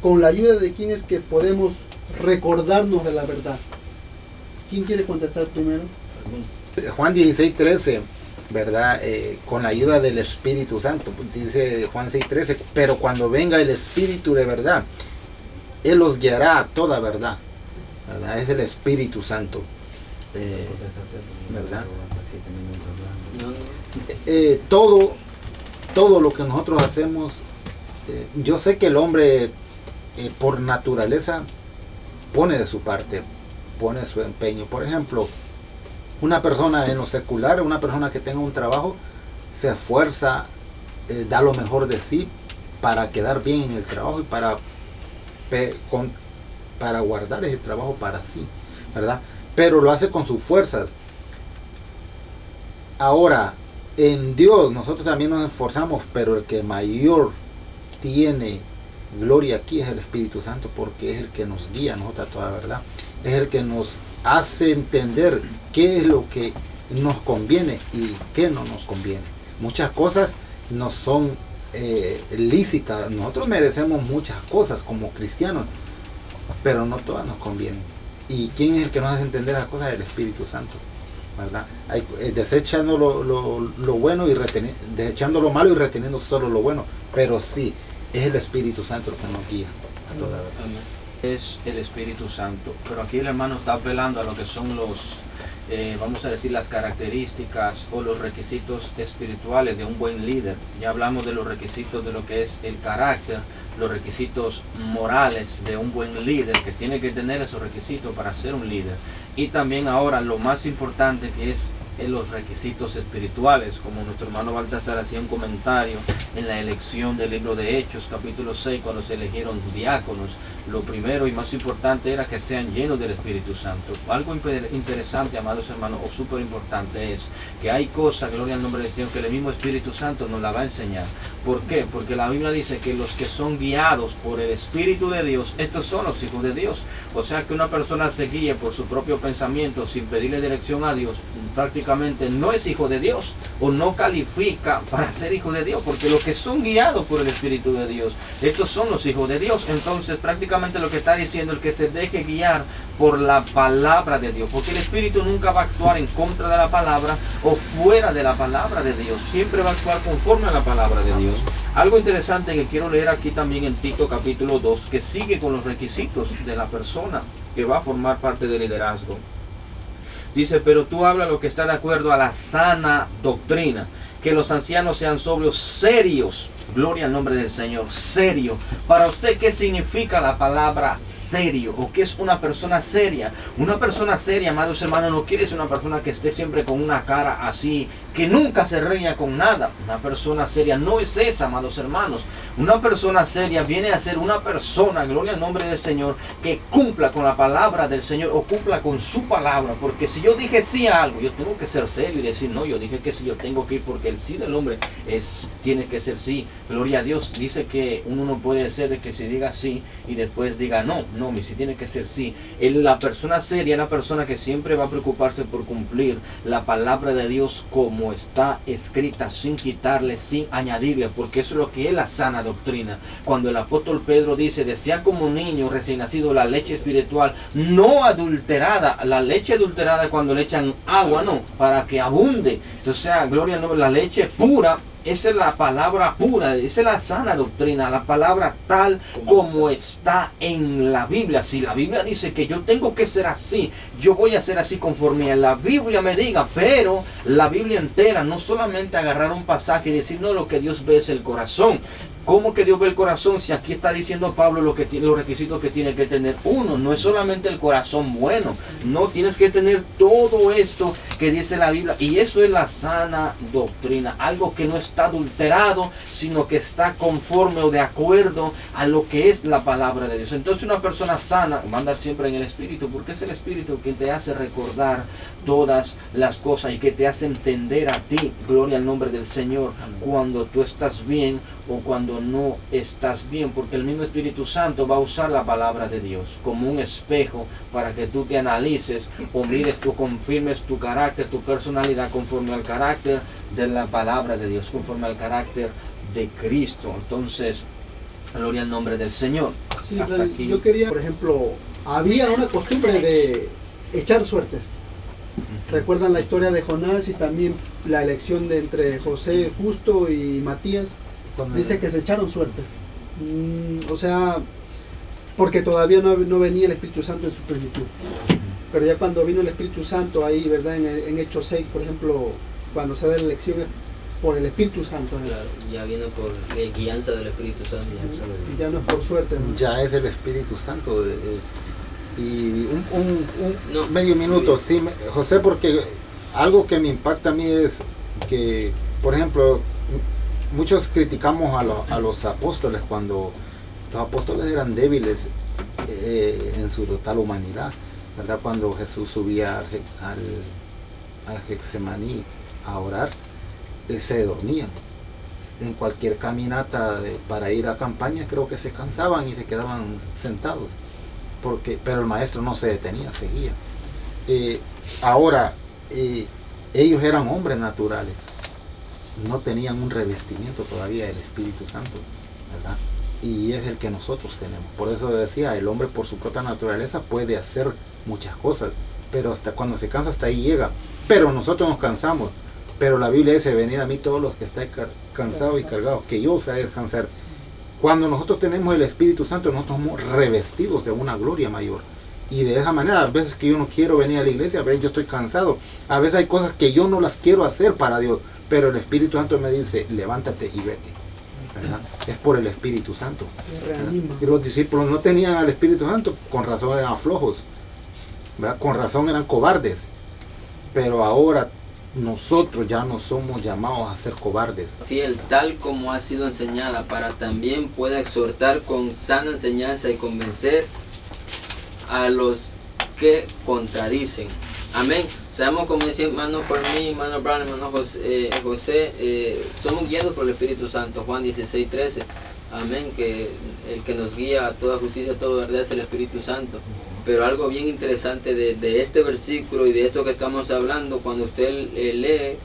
¿Con la ayuda de quién es que podemos recordarnos de la verdad? ¿Quién quiere contestar primero? Juan 16:13, ¿verdad? Con la ayuda del Espíritu Santo, dice Juan 6:13, pero cuando venga el Espíritu de verdad, Él los guiará a toda verdad, ¿verdad? Es el Espíritu Santo, ¿verdad? Todo lo que nosotros hacemos, yo sé que el hombre por naturaleza pone de su parte, pone su empeño. Por ejemplo, una persona en lo secular, una persona que tenga un trabajo, se esfuerza, da lo mejor de sí para quedar bien en el trabajo y para guardar ese trabajo para sí, ¿verdad? Pero lo hace con sus fuerzas. Ahora, en Dios nosotros también nos esforzamos, pero el que mayor tiene gloria aquí es el Espíritu Santo, porque es el que nos guía a nosotros a toda verdad. Es el que nos hace entender qué es lo que nos conviene y qué no nos conviene. Muchas cosas no son lícitas. Nosotros merecemos muchas cosas como cristianos, pero no todas nos convienen. ¿Y quién es el que nos hace entender las cosas? El Espíritu Santo, ¿verdad? Desechando lo bueno y desechando lo malo y reteniendo solo lo bueno. Pero sí, es el Espíritu Santo el que nos guía a toda verdad. Es el Espíritu Santo, pero aquí el hermano está apelando a lo que son los, vamos a decir, las características o los requisitos espirituales de un buen líder. Ya hablamos de los requisitos de lo que es el carácter, los requisitos morales de un buen líder, que tiene que tener esos requisitos para ser un líder. Y también ahora lo más importante, que es los requisitos espirituales, como nuestro hermano Baltasar hacía un comentario en la elección del libro de Hechos, capítulo 6, cuando se eligieron diáconos. Lo primero y más importante era que sean llenos del Espíritu Santo. Algo interesante, amados hermanos, o súper importante, es que hay cosas, gloria al nombre del Señor, que el mismo Espíritu Santo nos la va a enseñar. ¿Por qué? Porque la Biblia dice que los que son guiados por el Espíritu de Dios, estos son los hijos de Dios. O sea, que una persona se guíe por su propio pensamiento sin pedirle dirección a Dios, prácticamente no es hijo de Dios, o no califica para ser hijo de Dios, porque los que son guiados por el Espíritu de Dios, estos son los hijos de Dios. Entonces prácticamente lo que está diciendo, el que se deje guiar por la palabra de Dios, porque el Espíritu nunca va a actuar en contra de la palabra o fuera de la palabra de Dios, siempre va a actuar conforme a la palabra de Dios. Algo interesante que quiero leer aquí también en Tito capítulo 2, que sigue con los requisitos de la persona que va a formar parte del liderazgo. Dice, pero tú habla lo que está de acuerdo a la sana doctrina, que los ancianos sean sobrios, serios. Gloria al nombre del Señor, serio. Para usted, ¿qué significa la palabra serio? ¿O qué es una persona seria? Una persona seria, amados hermanos, no quiere ser una persona que esté siempre con una cara así, que nunca se ría con nada. Una persona seria no es esa, amados hermanos. Una persona seria viene a ser una persona, gloria al nombre del Señor, que cumpla con la palabra del Señor o cumpla con su palabra. Porque si yo dije sí a algo, yo tengo que ser serio y decir no, yo dije que sí, yo tengo que ir, porque el sí del hombre tiene que ser sí. Gloria a Dios. Dice que uno no puede ser de que se diga sí y después diga no, mi sí tiene que ser sí. La persona seria es la persona que siempre va a preocuparse por cumplir la palabra de Dios como está escrita, sin quitarle, sin añadirle, porque eso es lo que es la sana doctrina. Cuando el apóstol Pedro dice, desea como un niño recién nacido la leche espiritual no adulterada. La leche adulterada cuando le echan agua, no, para que abunde. O sea, gloria al nombre, la leche pura. Esa es la palabra pura, esa es la sana doctrina, la palabra tal como está en la Biblia. Si la Biblia dice que yo tengo que ser así, yo voy a ser así conforme a la Biblia me diga, pero la Biblia entera, no solamente agarrar un pasaje y decir, no, lo que Dios ve es el corazón. ¿Cómo que Dios ve el corazón? Si aquí está diciendo Pablo los requisitos que tiene que tener uno. No es solamente el corazón bueno. No, tienes que tener todo esto que dice la Biblia. Y eso es la sana doctrina. Algo que no está adulterado, sino que está conforme o de acuerdo a lo que es la palabra de Dios. Entonces una persona sana va a andar siempre en el Espíritu, porque es el Espíritu que te hace recordar todas las cosas y que te hace entender a ti, gloria al nombre del Señor, cuando tú estás bien o cuando no estás bien, porque el mismo Espíritu Santo va a usar la palabra de Dios como un espejo para que tú te analices o mires, tú confirmes tu carácter, tu personalidad conforme al carácter de la palabra de Dios, conforme al carácter de Cristo. Entonces, gloria al nombre del Señor. Sí, hasta aquí. yo quería, por ejemplo, había una costumbre de echar suertes. ¿Recuerdan la historia de Jonás y también la elección de entre José el justo y Matías? Dice que se echaron suertes. O sea, porque todavía no venía el Espíritu Santo en su plenitud. Pero ya cuando vino el Espíritu Santo ahí, ¿verdad? En Hechos 6, por ejemplo, cuando se da la elección es por el Espíritu Santo. Claro, ya viene por guianza del Espíritu Santo. Y ya no es por suerte, ¿no? Ya es el Espíritu Santo. Y No. medio minuto, sí, José, porque algo que me impacta a mí es que, por ejemplo, muchos criticamos a los apóstoles cuando los apóstoles eran débiles en su total humanidad, ¿verdad? Cuando Jesús subía al Getsemaní a orar, se dormían. En cualquier caminata para ir a campaña creo que se cansaban y se quedaban sentados. Pero el maestro no se detenía, seguía. Ahora, ellos eran hombres naturales, no tenían un revestimiento todavía del Espíritu Santo, ¿verdad? Y es el que nosotros tenemos. Por eso decía, el hombre por su propia naturaleza puede hacer muchas cosas, pero hasta cuando se cansa, hasta ahí llega. Pero nosotros nos cansamos. Pero la Biblia dice, venid a mí todos los que estáis cansados y cargados, que yo os haré descansar. Cuando nosotros tenemos el Espíritu Santo, nosotros somos revestidos de una gloria mayor. Y de esa manera, a veces que yo no quiero venir a la iglesia, a veces yo estoy cansado. A veces hay cosas que yo no las quiero hacer para Dios. Pero el Espíritu Santo me dice, levántate y vete, ¿verdad? Es por el Espíritu Santo. Y los discípulos no tenían al Espíritu Santo, con razón eran flojos, ¿verdad? Con razón eran cobardes. Pero ahora nosotros ya no somos llamados a ser cobardes. Fiel, tal como ha sido enseñada, para también pueda exhortar con sana enseñanza y convencer a los que contradicen. Amén. Sabemos, como decía hermano Fermín, hermano Brown, hermano José, somos guiados por el Espíritu Santo. Juan 16:13. Amén. Que el que nos guía a toda justicia, a toda verdad es el Espíritu Santo. Pero algo bien interesante de este versículo y de esto que estamos hablando, cuando usted lee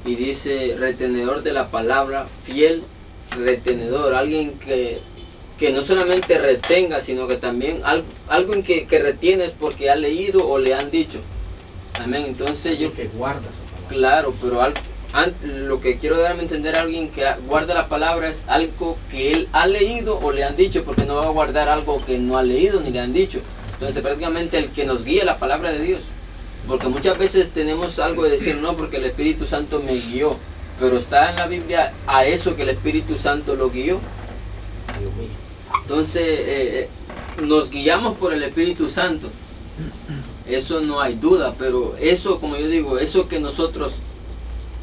y dice retenedor de la palabra, fiel retenedor, alguien que no solamente retenga, sino que también algo en que retiene es porque ha leído o le han dicho. Amén. Entonces yo que guarda su palabra. Claro, pero lo que quiero darme a entender a alguien que guarda la palabra es algo que él ha leído o le han dicho, porque no va a guardar algo que no ha leído ni le han dicho. Entonces prácticamente el que nos guía la palabra de Dios, porque muchas veces tenemos algo de decir, no, porque el Espíritu Santo me guió, pero está en la Biblia a eso que el Espíritu Santo lo guió. Dios mío. Entonces nos guiamos por el Espíritu Santo, eso no hay duda, pero eso, como yo digo, eso que nosotros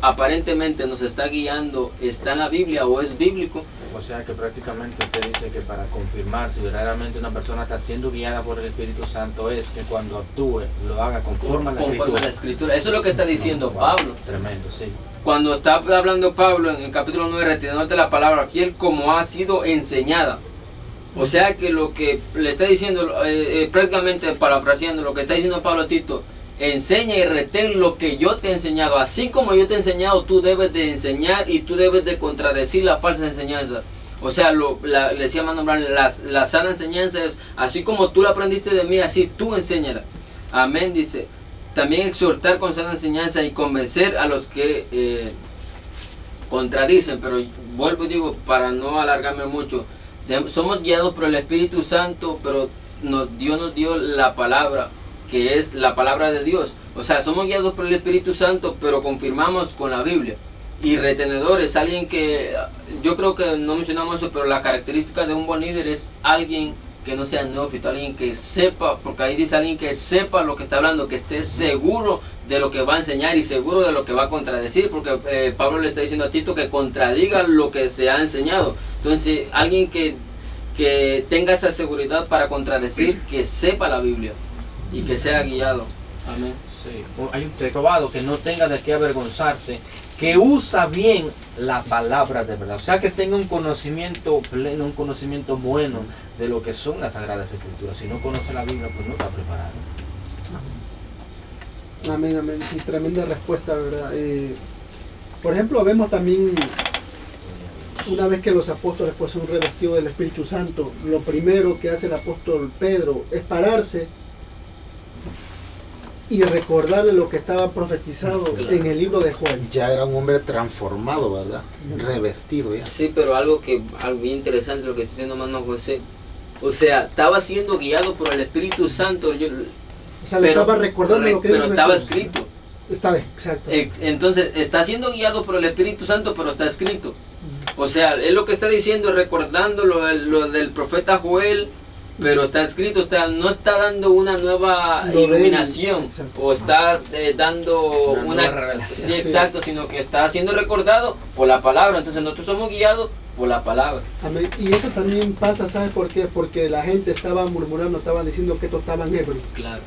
aparentemente nos está guiando, ¿está en la Biblia o es bíblico? O sea que prácticamente usted dice que para confirmar si verdaderamente una persona está siendo guiada por el Espíritu Santo es que cuando actúe lo haga conforme a la Escritura. Eso es lo que está diciendo Pablo. Tremendo, sí. Cuando está hablando Pablo en el capítulo 9, retenedor de la palabra fiel como ha sido enseñada. O sea que lo que le está diciendo, prácticamente parafraseando lo que está diciendo Pablo a Tito, enseña y retén lo que yo te he enseñado. Así como yo te he enseñado, tú debes de enseñar y tú debes de contradecir la falsa enseñanza. O sea, le decía Mano Brown, la sana enseñanza es, así como tú la aprendiste de mí, así tú enséñala. Amén, dice. También exhortar con sana enseñanza y convencer a los que contradicen. Pero vuelvo y digo, para no alargarme mucho, somos guiados por el Espíritu Santo, pero Dios nos dio la palabra, que es la palabra de Dios. O sea, somos guiados por el Espíritu Santo, pero confirmamos con la Biblia. Y retenedores, alguien que, yo creo que no mencionamos eso, pero la característica de un buen líder es alguien que no sea neófito, alguien que sepa, porque ahí dice alguien que sepa lo que está hablando, que esté seguro de lo que va a enseñar y seguro de lo que va a contradecir, porque Pablo le está diciendo a Tito que contradiga lo que se ha enseñado. Entonces, alguien que tenga esa seguridad para contradecir, que sepa la Biblia y que sea guiado. Amén. Sí. Hay un texto probado que no tenga de qué avergonzarse, que usa bien la palabra de verdad, o sea que tenga un conocimiento pleno, un conocimiento bueno de lo que son las Sagradas Escrituras. Si no conoce la Biblia, pues no está preparado. Amén, amén. Sí, tremenda respuesta, ¿verdad? Por ejemplo, vemos también una vez que los apóstoles pues son revestidos del Espíritu Santo, lo primero que hace el apóstol Pedro es pararse y recordarle lo que estaba profetizado Claro. en el libro de Joel. Ya era un hombre transformado, ¿verdad? Revestido ya. Sí, pero algo bien interesante lo que está diciendo hermano José. O sea, estaba siendo guiado por el Espíritu Santo. O sea, le estaba recordando lo que pero dijo estaba Jesús. escrito. Estaba, exacto. Entonces, está siendo guiado por el Espíritu Santo, pero está escrito. O sea, él lo que está diciendo, recordando lo del profeta Joel, pero está escrito, no está dando una nueva Lo de él, iluminación, exacto. o está dando Una nueva revelación. Sí, exacto, sino que está siendo recordado por la palabra. Entonces nosotros somos guiados por la palabra. Amén. Y eso también pasa, ¿sabes por qué? Porque la gente estaba murmurando, estaba diciendo que esto estaba ebrio. Claro.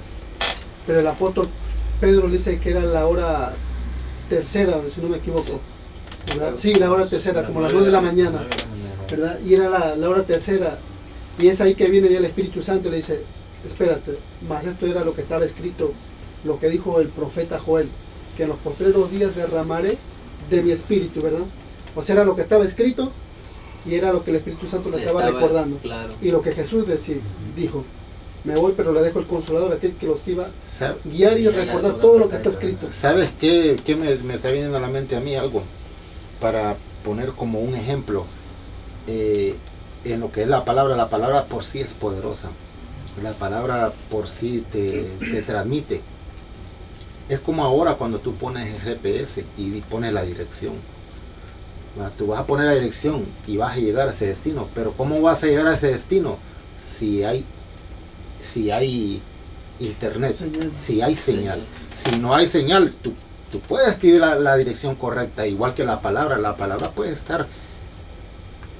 Pero el apóstol Pedro dice que era la hora tercera, si no me equivoco. ¿Verdad? Sí, la hora tercera, como las 9 de la mañana, ¿verdad? Y era la hora tercera. Y es ahí que viene ya el Espíritu Santo y le dice, espérate, más esto era lo que estaba escrito, lo que dijo el profeta Joel, que en los postreros días derramaré de mi espíritu, ¿verdad? O sea, era lo que estaba escrito y era lo que el Espíritu Santo le estaba recordando. Claro. Y lo que Jesús dijo, me voy pero le dejo el Consolador, aquel que los iba ¿Sabes? a guiar y recordar todo lo que está escrito. ¿Sabes qué me está viniendo a la mente a mí algo? Para poner como un ejemplo, en lo que es la palabra por sí es poderosa. La palabra por sí te transmite. Es como ahora cuando tú pones el GPS y pones la dirección. Tú vas a poner la dirección y vas a llegar a ese destino. Pero ¿cómo vas a llegar a ese destino si hay internet, Señal. si hay señal? Si no hay señal, tú puedes escribir la dirección correcta, igual que la palabra puede estar,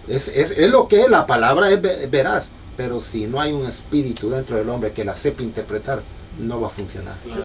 es lo que es, la palabra es veraz, pero si no hay un espíritu dentro del hombre que la sepa interpretar, no va a funcionar. Claro.